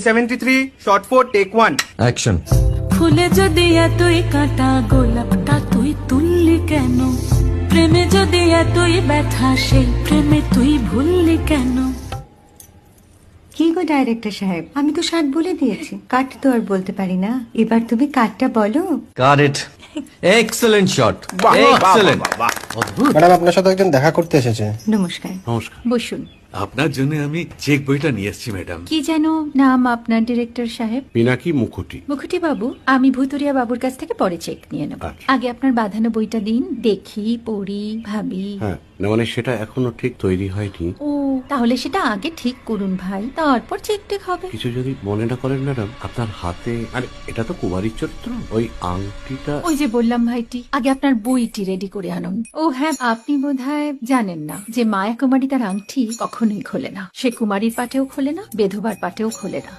73 shot 4 take 1 action. ফুলে যদি এতই কাঁটা গোলাপটা তুই তুললি কেন? প্রেমে যদি এতই ব্যথা সেই প্রেমে তুই ভুললি কেন? কি গো ডাইরেক্টর সাহেব, আমি তো 60 বলে দিয়েছি, কাট তো আর বলতে পারি না, এবার তুমি কাটটা বলো। Got it. এক্সেলেন্ট শট, বাহ, বাহ, এক্সেলেন্ট। বাহ, বাহ, বাহ। ম্যাডাম আপনার সাথে একজন দেখা করতে এসেছে। নমস্কার, নমস্কার। বসুন। আপনার জন্য আমি চেক বইটা নিয়ে এসেছি ম্যাডাম। কি যেন নাম আপনার ডিরেক্টর সাহেব? পিনাকি মুখোটি। মুখুটি বাবু, আমি ভুতুরিয়া বাবুর কাছ থেকে পরে চেক নিয়ে নেব। আচ্ছা। আগে আপনার বাঁধানো বইটা দিন, দেখি, পড়ি, ভাবি। হ্যাঁ, না মানে সেটা এখনো ঠিক তৈরি হয়নি। ও, তাহলে সেটা আগে ঠিক করুন ভাই, তারপর চেক টেক হবে। কিছু যদি মনে না করেন ম্যাডাম, আপনার হাতে, আরে এটা তো কুমারীর চরিত্র, ওই আংটিটা। ওই যে বললাম ভাইটি, আগে আপনার বইটি রেডি করে আনুন। ও হ্যাঁ, আপনি বোধহয় জানেন না যে মায়া কুমারী তার আংটি কখনোই খোলে না। সে কুমারীর পাটেও খোলে না, বেধবার পাটেও খোলে না।